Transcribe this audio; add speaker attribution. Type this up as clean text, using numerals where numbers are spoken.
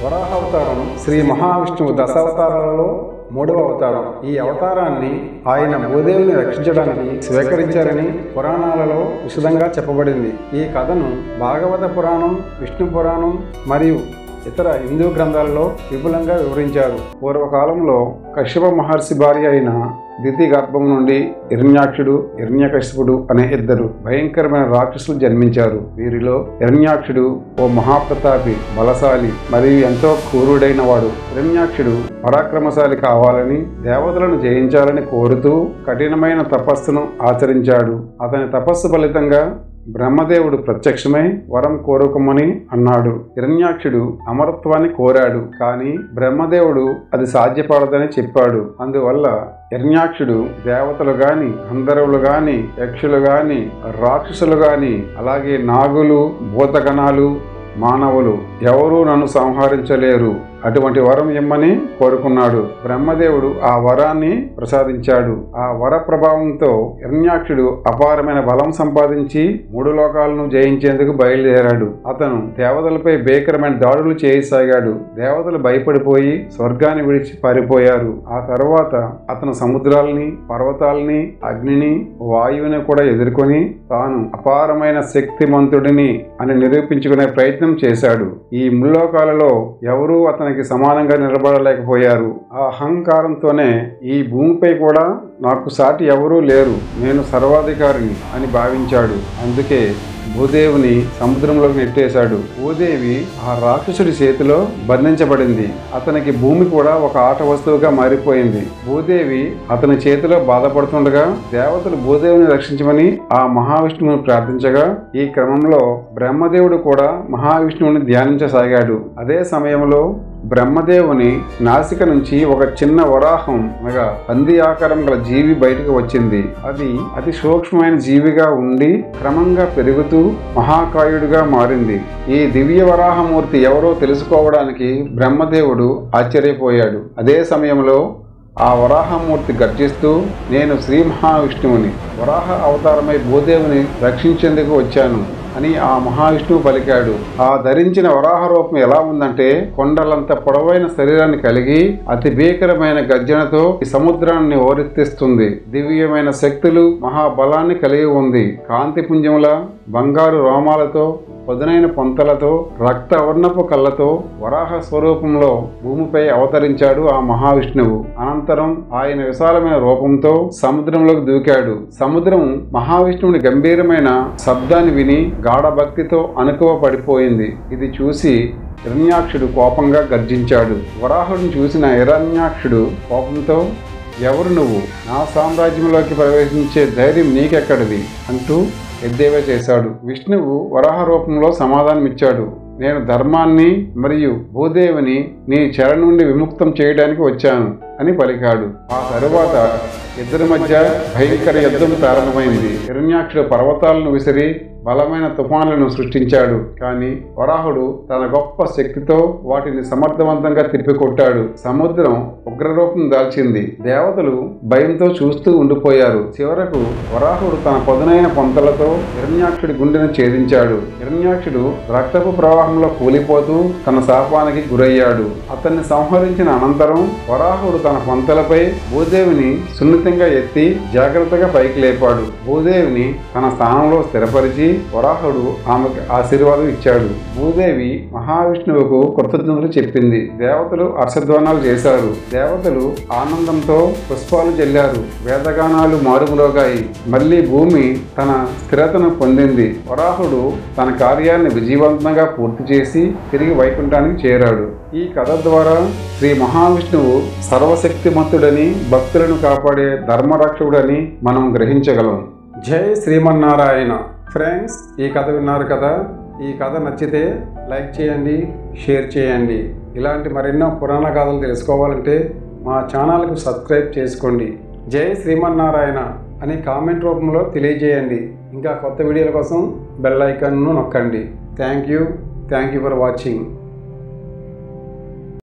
Speaker 1: వరాహ అవతారం శ్రీ మహావిష్ణువు దశావతారాలలో మూడవ అవతారం. ఈ అవతారాన్ని ఆయన భూదేవిని రక్షించడానికి స్వీకరించారని పురాణాలలో విశదంగా చెప్పబడింది. ఈ కథను భాగవత పురాణం, విష్ణు పురాణం మరియు ఇతర హిందూ గ్రంథాలలో విపులంగా వివరించారు. పూర్వకాలంలో కశ్యప మహర్షి భార్య అయిన దితి గర్భం నుండి హిరణ్యాక్షుడు, హిరణ్యకశిపుడు అనే ఇద్దరు భయంకరమైన రాక్షసులు జన్మించారు. వీరిలో హిరణ్యాక్షుడు ఓ మహాప్రతాపి, బలశాలి మరియు ఎంతో క్రూరుడైన వాడు. హిరణ్యాక్షుడు పరాక్రమశాలి కావాలని, దేవతలను జయించాలని కోరుతూ కఠినమైన తపస్సును ఆచరించాడు. అతని తపస్సు ఫలితంగా బ్రహ్మదేవుడు ప్రత్యక్షమై వరం కోరుకోమని అన్నాడు. హిరణ్యాక్షుడు అమరత్వాన్ని కోరాడు, కానీ బ్రహ్మదేవుడు అది సాధ్యపడదని చెప్పాడు. అందువల్ల హిరణ్యాక్షుడు దేవతలు గాని, గంధర్వులు గాని, యక్షులు గాని, రాక్షసులు గాని, అలాగే నాగులు, భూతగణాలు, మానవులు ఎవరూ నన్ను సంహరించలేరు, అటువంటి వరం ఇమ్మని కోరుకున్నాడు. బ్రహ్మదేవుడు ఆ వరాన్ని ప్రసాదించాడు. ఆ వర ప్రభావంతో హిరణ్యాక్షుడు అపారమైన బలం సంపాదించి 3 లోకాలను జయించేందుకు బయలుదేరాడు. అతను దేవతలపై భీకరమైన దాడులు చేయసాగాడు. దేవతలు భయపడిపోయి స్వర్గాన్ని విడిచి పారిపోయారు. ఆ తర్వాత అతను సముద్రాలని, పర్వతాలని, అగ్నిని, వాయువుని కూడా ఎదుర్కొని తాను అపారమైన శక్తిమంతుడిని అని నిరూపించుకునే ప్రయత్నం చేశాడు. ఈ ముల్లోకాలలో ఎవరూ అతనికి సమానంగా నిలబడలేకపోయారు. ఆ అహంకారంతోనే ఈ భూమిపై కూడా నాకు సాటి ఎవరూ లేరు, నేను సర్వాధికారిని అని భావించాడు. అందుకే భూదేవిని సముద్రంలోకి నెట్టేశాడు. భూదేవి ఆ రాక్షసుడి చేతిలో బంధించబడింది. అతనికి భూమి కూడా ఒక ఆట వస్తువుగా మారిపోయింది. భూదేవి అతని చేతిలో బాధపడుతుండగా దేవతలు భూదేవిని రక్షించమని ఆ మహావిష్ణువుని ప్రార్థించగా ఈ క్రమంలో బ్రహ్మదేవుడు కూడా మహావిష్ణువుని ధ్యానించసాగాడు. అదే సమయంలో బ్రహ్మదేవుని నాసిక నుంచి ఒక చిన్న వరాహం అనగా పంది ఆకారం గల జీవి బయటకు వచ్చింది. అది అతి సూక్ష్మమైన జీవిగా ఉండి క్రమంగా పెరుగుతూ మహాకాయుడిగా మారింది. ఈ దివ్య వరాహమూర్తి ఎవరో తెలుసుకోవడానికి బ్రహ్మదేవుడు ఆశ్చర్యపోయాడు. అదే సమయంలో ఆ వరాహమూర్తి గర్జిస్తూ, నేను శ్రీ మహావిష్ణువుని, వరాహ అవతారమై భూదేవిని రక్షించేందుకు వచ్చాను అని ఆ మహావిష్ణువు పలికాడు. ఆ ధరించిన వరాహ రూపం ఎలా ఉందంటే కొండలంత పొడవైన శరీరాన్ని కలిగి అతి భీకరమైన గర్జనతో ఈ సముద్రాన్ని ఓరెత్తిస్తుంది. దివ్యమైన శక్తులు, మహాబలాన్ని కలిగి ఉంది. కాంతిపుంజముల, బంగారు రోమాలతో, పదునైన పొంతలతో, రక్తవర్ణపు కళ్ళతో వరాహ స్వరూపంలో భూమిపై అవతరించాడు ఆ మహావిష్ణువు. అనంతరం ఆయన విశాలమైన రూపంతో సముద్రంలోకి దూకాడు. సముద్రం మహావిష్ణువుని గంభీరమైన శబ్దాన్ని విని గాఢభక్తితో అణకువ పడిపోయింది. ఇది చూసి హిరణ్యాక్షుడు కోపంగా గర్జించాడు. వరాహుడిని చూసిన హిరణ్యాక్షుడు కోపంతో, ఎవరు నువ్వు? నా సామ్రాజ్యంలోకి ప్రవేశించే ధైర్యం నీకెక్కడిది అంటూ ఎద్దేవా చేశాడు. విష్ణువు వరాహ రూపంలో సమాధానమిచ్చాడు. నేను ధర్మాన్ని మరియు భూదేవిని నీ చెర నుండి విముక్తం చేయడానికి వచ్చాను అని పలికాడు. ఆ తరువాత ఇద్దరి మధ్య భయంకర యుద్ధం ప్రారంభమైంది. హిరణ్యాక్షుడు పర్వతాలను విసిరి బలమైన తుఫాన్లను సృష్టించాడు. కానీ వరాహుడు తన గొప్ప శక్తితో వాటిని సమర్థవంతంగా తిప్పికొట్టాడు. సముద్రం ఉగ్రరూపం దాల్చింది. దేవతలు భయంతో చూస్తూ ఉండిపోయారు. చివరకు వరాహుడు తన పదునైన పొంతలతో హిరణ్యాక్షుడి గుండెను ఛేదించాడు. హిరణ్యాక్షుడు రక్తపు ప్రవాహంలో కూలిపోతూ తన శాపానికి గురయ్యాడు. అతన్ని సంహరించిన అనంతరం వరాహుడు తన పొంతలపై భూదేవిని సున్నితంగా ఎత్తి జాగ్రత్తగా పైకి లేపాడు. భూదేవిని తన స్థానంలో స్థిరపరిచి వరాహుడు ఆమెకు ఆశీర్వాదం ఇచ్చాడు. భూదేవి మహావిష్ణువుకు కృతజ్ఞతలు చెప్పింది. దేవతలు హర్షధ్వానాలు చేశారు. దేవతలు ఆనందంతో పుష్పాలు జల్లారు. వేదగానాలు మారుమ్రోగాయి. మళ్లీ భూమి తన స్థిరతను పొందింది. వరాహుడు తన కార్యాన్ని విజయవంతంగా పూర్తి చేసి తిరిగి వైకుంఠానికి చేరాడు. ఈ కథ ద్వారా శ్రీ మహావిష్ణువు సర్వశక్తిమంతుడని, భక్తులను కాపాడే ధర్మరక్షకుడని మనం గ్రహించగలం. జై శ్రీమన్నారాయణ. ఫ్రెండ్స్, ఈ కథ విన్నారు కదా. ఈ కథ నచ్చితే లైక్ చేయండి, షేర్ చేయండి. ఇలాంటి మరెన్నో పురాణ కథలు తెలుసుకోవాలంటే మా ఛానల్కు సబ్స్క్రైబ్ చేసుకోండి. జై శ్రీమన్నారాయణ అని కామెంట్ రూపంలో తెలియజేయండి. ఇంకా కొత్త వీడియోల కోసం బెల్ ఐకాన్ను నొక్కండి. Thank you for watching.